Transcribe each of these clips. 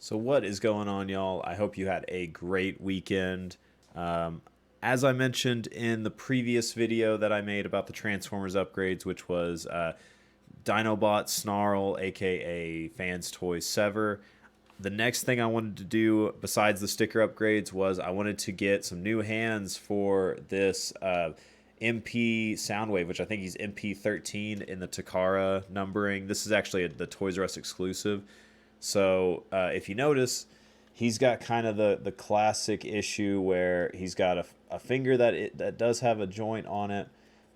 So what is going on, y'all? I hope you had a great weekend. Um, as I mentioned in the previous video that I made about the Transformers upgrades, which was Dinobot Snarl, aka Fans Toys Sever. The next thing I wanted to do, besides the sticker upgrades, was I wanted to get some new hands for this MP Soundwave, which I think he's MP-13 in the Takara numbering. This is actually the Toys R Us exclusive. So if you notice, he's got kind of the classic issue where he's got a finger that does have a joint on it,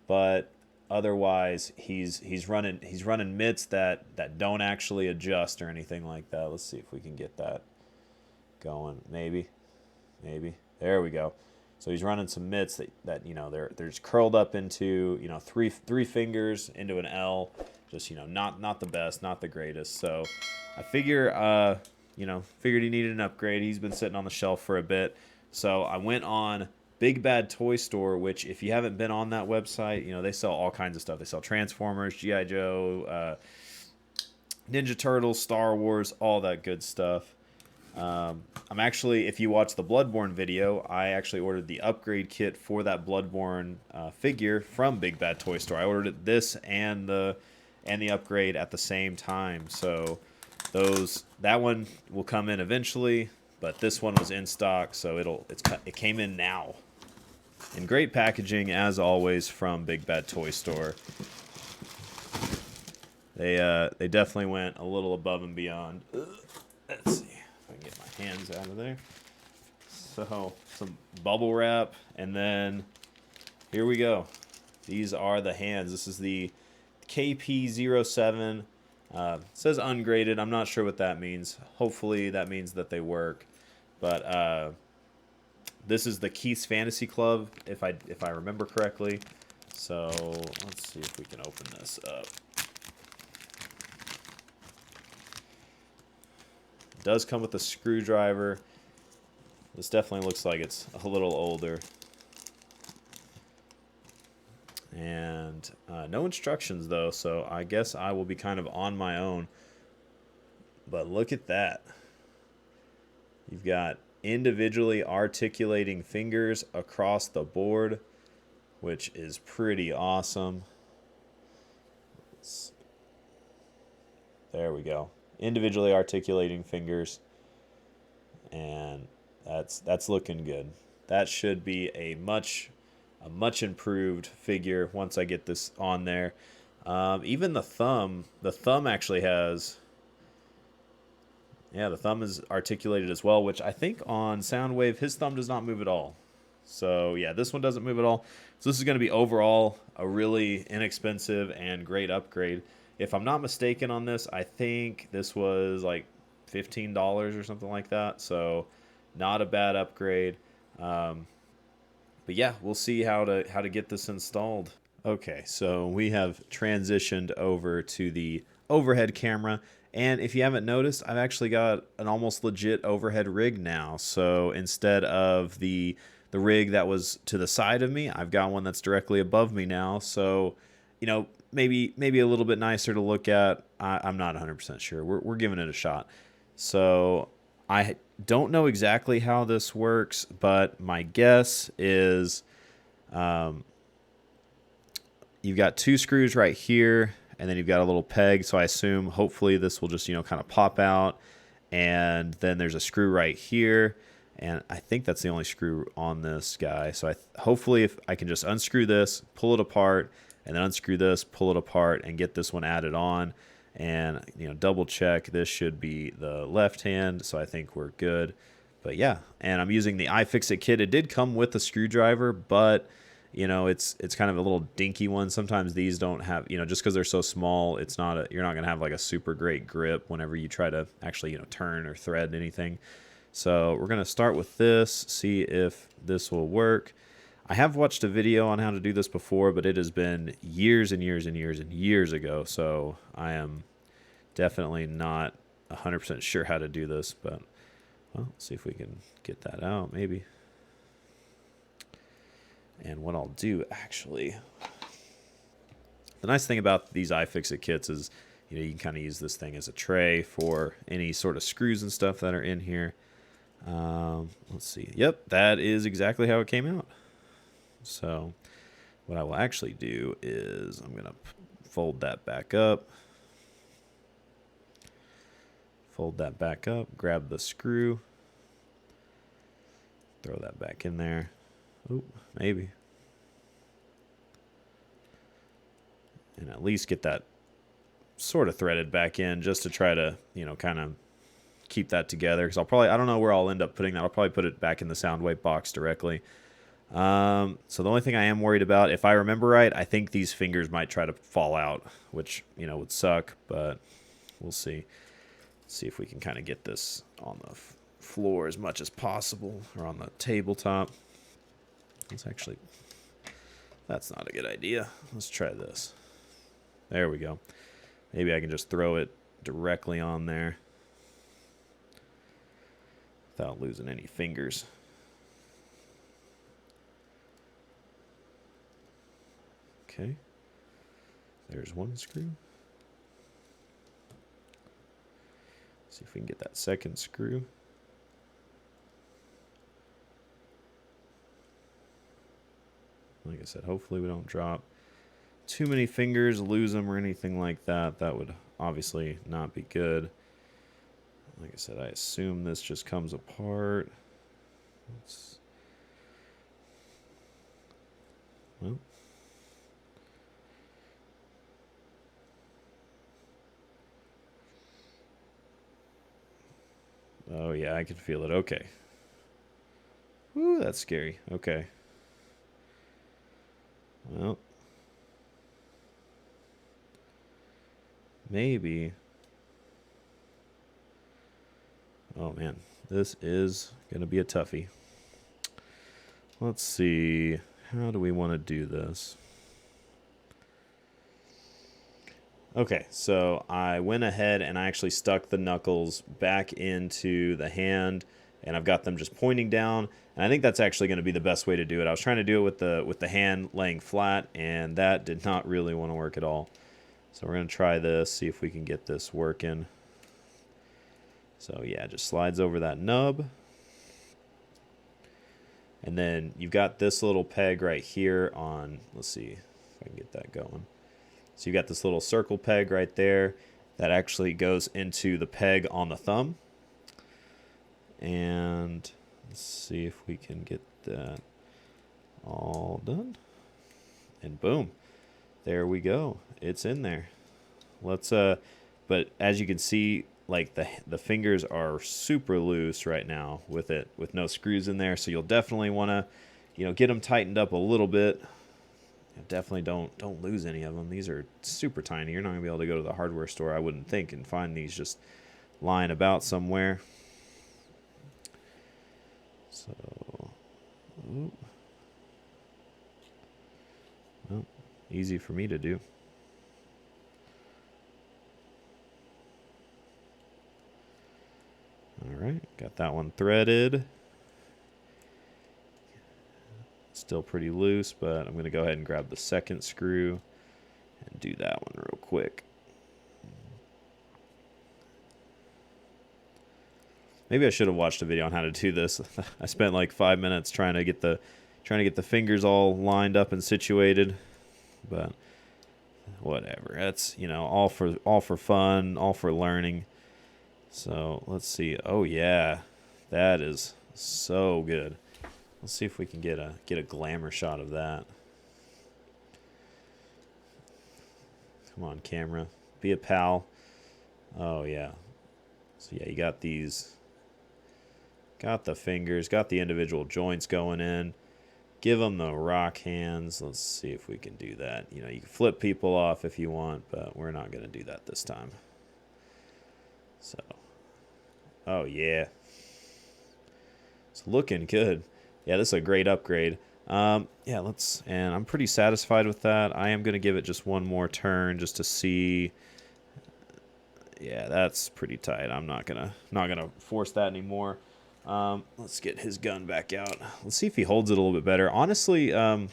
but otherwise he's running mitts that don't actually adjust or anything like that. Let's see if we can get that going. Maybe there we go. So he's running some mitts that they're just curled up into three fingers into an L. Just not the best, not the greatest. So I figured he needed an upgrade. He's been sitting on the shelf for a bit. So I went on Big Bad Toy Store, which if you haven't been on that website, they sell all kinds of stuff. They sell Transformers, G.I. Joe, Ninja Turtles, Star Wars, all that good stuff. I'm actually, if you watch the Bloodborne video, I actually ordered the upgrade kit for that Bloodborne figure from Big Bad Toy Store. I ordered this and the upgrade at the same time. So that one will come in eventually, but this one was in stock, so it came in now. In great packaging as always from Big Bad Toy Store. They definitely went a little above and beyond. Let's see if I can get my hands out of there. So some bubble wrap, and then here we go. These are the hands. This is the KP-07. It says ungraded. I'm not sure what that means. Hopefully that means that they work. But this is the Keith's Fantasy Club, if I remember correctly. So let's see if we can open this up. It does come with a screwdriver. This definitely looks like it's a little older. And no instructions though, so I guess I will be kind of on my own. But look at that. You've got individually articulating fingers across the board, which is pretty awesome. There we go. Individually articulating fingers, and that's looking good. That should be a much improved figure once I get this on there. Even the thumb actually has, the thumb is articulated as well, which I think on Soundwave his thumb does not move at all. So yeah, this one doesn't move at all. So this is going to be overall a really inexpensive and great upgrade. If I'm not mistaken on this, I think this was like $15 or something like that. So not a bad upgrade. But yeah, we'll see how to get this installed. Okay, so we have transitioned over to the overhead camera. And if you haven't noticed, I've actually got an almost legit overhead rig now. So instead of the rig that was to the side of me, I've got one that's directly above me now. So, maybe a little bit nicer to look at. I'm not 100% sure. We're giving it a shot. So I don't know exactly how this works, but my guess is you've got two screws right here, and then you've got a little peg. So I assume hopefully this will just, kind of pop out. And then there's a screw right here. And I think that's the only screw on this guy. So hopefully if I can just unscrew this, pull it apart, and then unscrew this, pull it apart, and get this one added on. And, double check. This should be the left hand, so I think we're good. But yeah, and I'm using the iFixit kit. It did come with a screwdriver, but it's kind of a little dinky one. Sometimes these don't have, just because they're so small, you're not gonna have like a super great grip whenever you try to actually turn or thread anything. So we're gonna start with this, see if this will work. I have watched a video on how to do this before, but it has been years and years and years and years ago, so I am definitely not 100% sure how to do this, but well, let's see if we can get that out, maybe. And what I'll do, actually, the nice thing about these iFixit kits is, you know, you can kind of use this thing as a tray for any sort of screws and stuff that are in here. Let's see. Yep, that is exactly how it came out. So what I will actually do is I'm going to fold that back up. Fold that back up, grab the screw, throw that back in there. Oop, maybe. And at least get that sort of threaded back in just to try to, you know, kind of keep that together. Because I don't know where I'll end up putting that. I'll probably put it back in the Soundwave box directly. So the only thing I am worried about, if I remember right, I think these fingers might try to fall out, which, you know, would suck, but we'll see. See if we can kind of get this on the floor as much as possible, or on the tabletop. That's not a good idea. Let's try this. There we go. Maybe I can just throw it directly on there without losing any fingers. Okay. There's one screw. See if we can get that second screw. Like I said, hopefully we don't drop too many fingers, lose them or anything like that. That would obviously not be good. Like I said, I assume this just comes apart. Well. Oh, yeah, I can feel it. Okay. Ooh, that's scary. Okay. Well. Maybe. Oh, man. This is going to be a toughie. Let's see. How do we want to do this? Okay, so I went ahead and I actually stuck the knuckles back into the hand, and I've got them just pointing down, and I think that's actually going to be the best way to do it. I was trying to do it with the hand laying flat, and that did not really want to work at all. So we're going to try this, see if we can get this working. So yeah, it just slides over that nub. And then you've got this little peg right here on, let's see if I can get that going. So you got this little circle peg right there that actually goes into the peg on the thumb. And let's see if we can get that all done. And boom, there we go. It's in there. Let's but as you can see, like the fingers are super loose right now with no screws in there. So you'll definitely want to, you know, get them tightened up a little bit. Definitely don't lose any of them. These are super tiny. You're not gonna be able to go to the hardware store, I wouldn't think, and find these just lying about somewhere. So, well, easy for me to do. All right, got that one threaded. Still pretty loose, but I'm going to go ahead and grab the second screw and do that one real quick. Maybe I should have watched a video on how to do this. I spent like 5 minutes trying to get the fingers all lined up and situated, but whatever. That's, you know, all for fun, all for learning. So let's see. Oh yeah, that is so good. Let's see if we can get a glamour shot of that. Come on, camera. Be a pal. Oh, yeah. So, yeah, you got these. Got the fingers. Got the individual joints going in. Give them the rock hands. Let's see if we can do that. You know, you can flip people off if you want, but we're not going to do that this time. So, oh, yeah. It's looking good. Yeah, this is a great upgrade. Yeah, and I'm pretty satisfied with that. I am going to give it just one more turn just to see. Yeah, that's pretty tight. I'm not gonna force that anymore. Let's get his gun back out. Let's see if he holds it a little bit better. Honestly, the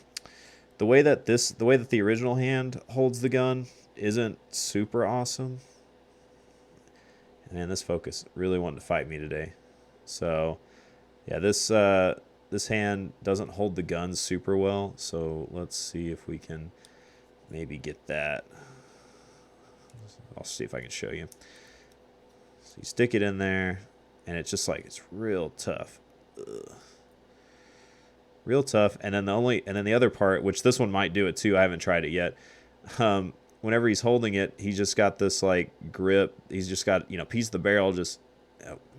way that the original hand holds the gun isn't super awesome. Man, this focus really wanted to fight me today. So, yeah, this hand doesn't hold the gun super well. So let's see if we can maybe get that. I'll see if I can show you. So you stick it in there, and it's just like it's real tough. Ugh. Real tough. And then the other part, which this one might do it too. I haven't tried it yet. Whenever he's holding it, he's just got this like grip. He's just got, piece of the barrel just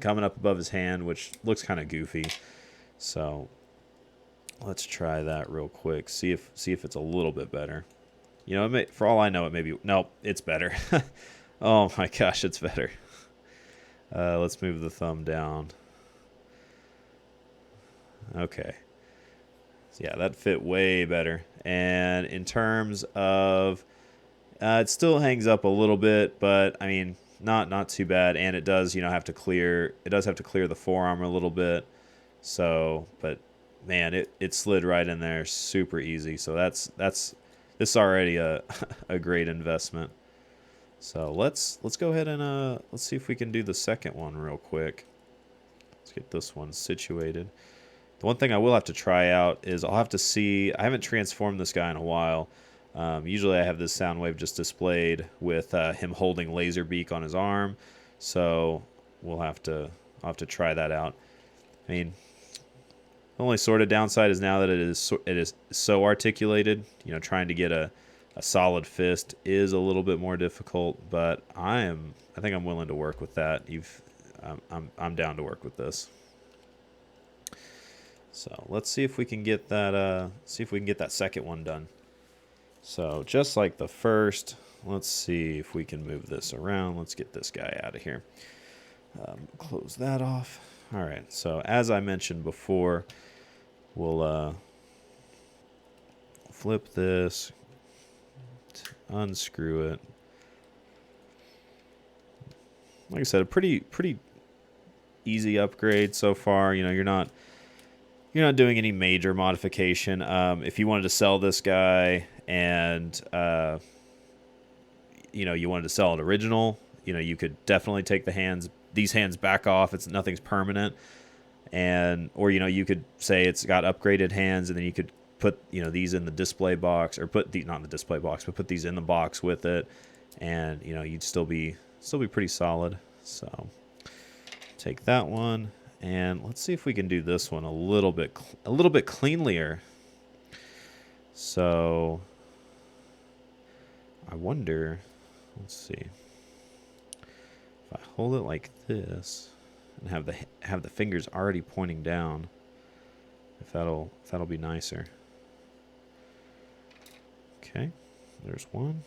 coming up above his hand, which looks kind of goofy. So let's try that real quick. See if it's a little bit better. For all I know, it may be. Nope, it's better. Oh my gosh, it's better. Let's move the thumb down. Okay. So yeah, that fit way better. And in terms of, it still hangs up a little bit, but I mean, not too bad. And it does, have to clear. It does have to clear the forearm a little bit. So, but man, it slid right in there, super easy. So this is already a great investment. So let's go ahead and let's see if we can do the second one real quick. Let's get this one situated. The one thing I will have to try out is I'll have to see. I haven't transformed this guy in a while. Usually I have this Soundwave just displayed with him holding Laserbeak on his arm. So I'll have to try that out. I mean, the only sort of downside is now that it is so articulated. Trying to get a solid fist is a little bit more difficult, but I think I'm willing to work with that. I'm down to work with this. So let's see if we can get that. See if we can get that second one done. So just like the first, let's see if we can move this around. Let's get this guy out of here. Close that off. All right. So as I mentioned before, we'll flip this, unscrew it. Like I said, a pretty easy upgrade so far. You're not doing any major modification. If you wanted to sell this guy and you wanted to sell it original, you could definitely take these hands back off. Nothing's permanent, or you could say it's got upgraded hands, and then you could put these in the display box, or not in the display box, but put these in the box with it, and you'd still be pretty solid. So take that one. And let's see if we can do this one a little bit cleanlier. So I wonder, let's see, if I hold it like this and have the fingers already pointing down, if that'll be nicer. Okay, there's one.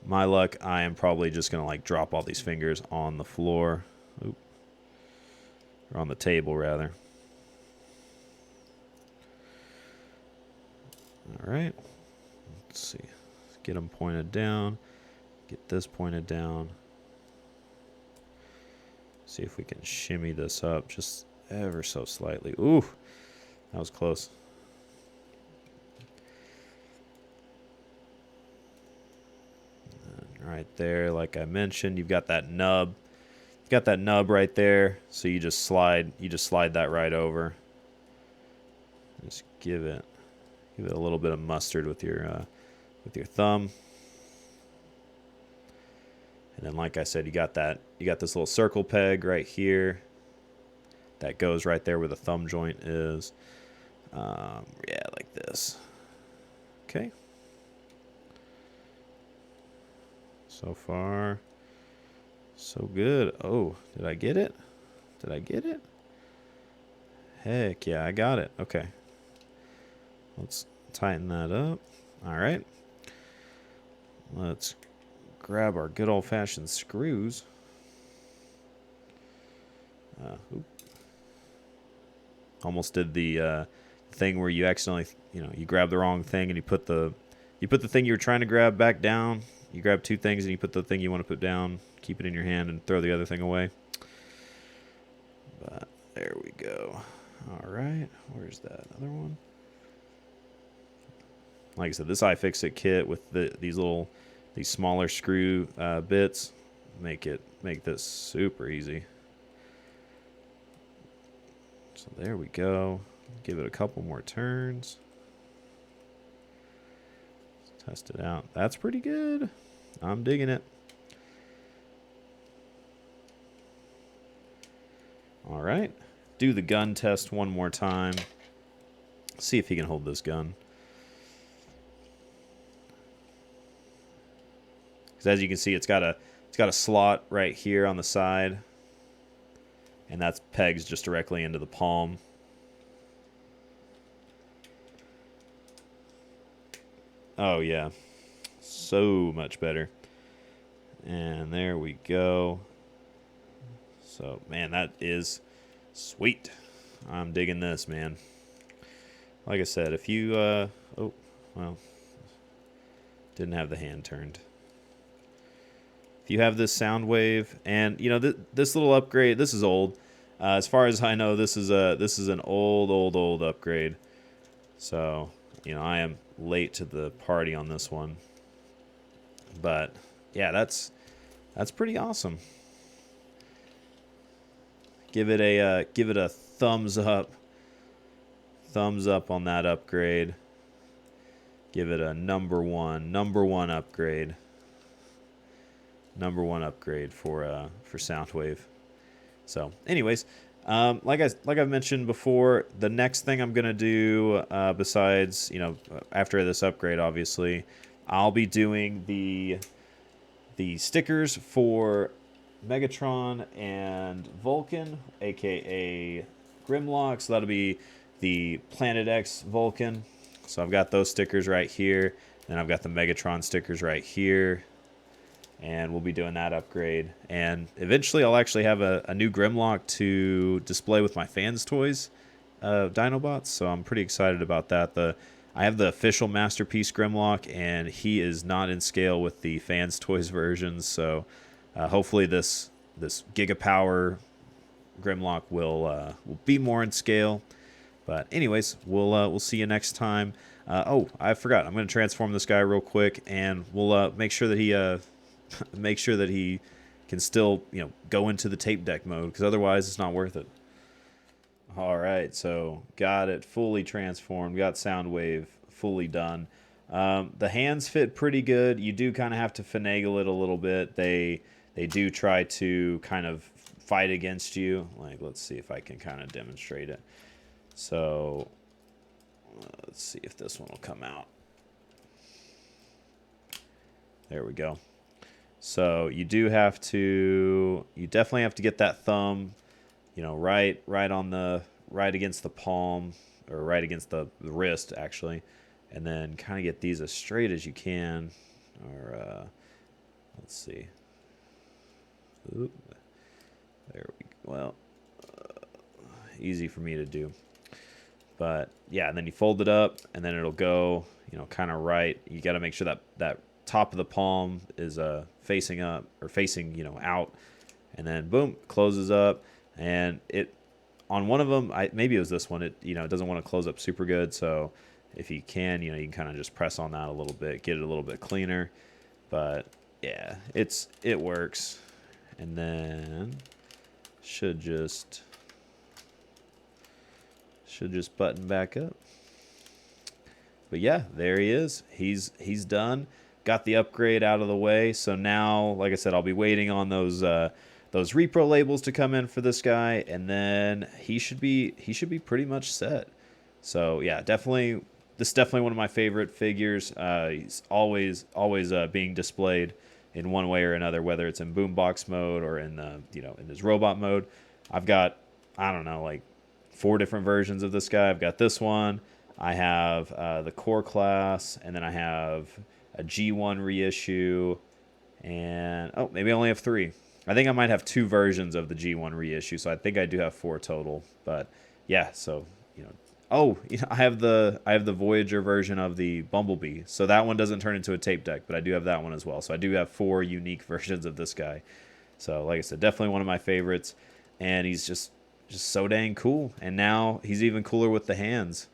My luck, I am probably just going to drop all these fingers on the floor. Oop. Or on the table, rather. All right. Let's see. Get them pointed down. Get this pointed down. See if we can shimmy this up just ever so slightly. Ooh, that was close. Right there, like I mentioned, you've got that nub. You've got that nub right there, so you just slide that right over. Just give it a little bit of mustard with your thumb. And then, like I said, you got this little circle peg right here that goes right there where the thumb joint is. Yeah, like this. Okay. So far, so good. Oh, did I get it? Did I get it? Heck yeah, I got it. Okay. Let's tighten that up. All right. Let's grab our good old-fashioned screws. Almost did the thing where you accidentally, you grab the wrong thing and you put the thing you were trying to grab back down. You grab two things and you put the thing you want to put down, keep it in your hand, and throw the other thing away. But there we go. All right. Where's that other one? Like I said, this iFixit kit with these smaller screw bits make this super easy. So there we go. Give it a couple more turns. Let's test it out. That's pretty good. I'm digging it. All right. Do the gun test one more time. See if he can hold this gun. Because as you can see, it's got a slot right here on the side, and that's pegs just directly into the palm. Oh yeah, so much better. And there we go. So man, that is sweet. I'm digging this, man. Like I said, if you oh well, didn't have the hand turned. If you have this Soundwave, and you know this little upgrade, this is old. As far as I know, this is an old upgrade. So you know I am late to the party on this one. But yeah, that's pretty awesome. Give it a thumbs up. Thumbs up on that upgrade. Give it a number one upgrade. Number one upgrade for Soundwave. So, anyways, like I've mentioned before, the next thing I'm gonna do, besides after this upgrade, obviously, I'll be doing the stickers for Megatron and Vulcan, aka Grimlock. So that'll be the Planet X Vulcan. So I've got those stickers right here, and I've got the Megatron stickers right here. And we'll be doing that upgrade. And eventually I'll actually have a new Grimlock to display with my fans' toys Dinobots. So I'm pretty excited about that. I have the official Masterpiece Grimlock, and he is not in scale with the fans' toys versions. So hopefully this Gigapower Grimlock will be more in scale. But anyways, we'll see you next time. Oh, I forgot. I'm going to transform this guy real quick, and we'll make sure that he can still go into the tape deck mode, because otherwise it's not worth it. All right, so got it fully transformed. Got Soundwave fully done. The hands fit pretty good. You do kind of have to finagle it a little bit. They do try to kind of fight against you. Like, let's see if I can kind of demonstrate it. So let's see if this one will come out. There we go. So you definitely have to get that thumb, right against the palm, or right against the wrist actually, and then kind of get these as straight as you can. Or let's see. Oop. There we go. Well, easy for me to do. But yeah, and then you fold it up, and then it'll go, kind of right. You got to make sure that top of the palm is facing up, or facing out, and then boom, closes up. And it on one of them, maybe it was this one, it doesn't want to close up super good. So if you can, you can kind of just press on that a little bit, get it a little bit cleaner. But yeah, it works. And then should just button back up. But yeah, there he is. He's done. Got the upgrade out of the way. So now, like I said, I'll be waiting on those repro labels to come in for this guy, and then he should be pretty much set. So yeah, this is definitely one of my favorite figures. He's always being displayed in one way or another, whether it's in boombox mode or in in his robot mode. I've got, I don't know, like 4 different versions of this guy. I've got this one. I have the core class, and then I have a G1 reissue, and maybe I only have 3. I think I might have 2 versions of the G1 reissue, so I think I do have 4 total. But yeah, so I have the Voyager version of the Bumblebee, so that one doesn't turn into a tape deck, but I do have that one as well. So I do have 4 unique versions of this guy. So like I said, definitely one of my favorites, and he's just so dang cool. And now he's even cooler with the hands.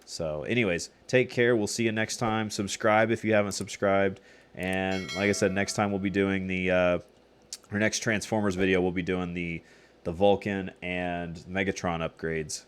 So anyways, take care. We'll see you next time. Subscribe if you haven't subscribed. And like I said, next time we'll be doing the our next Transformers video. We'll be doing the Vulcan and Megatron upgrades.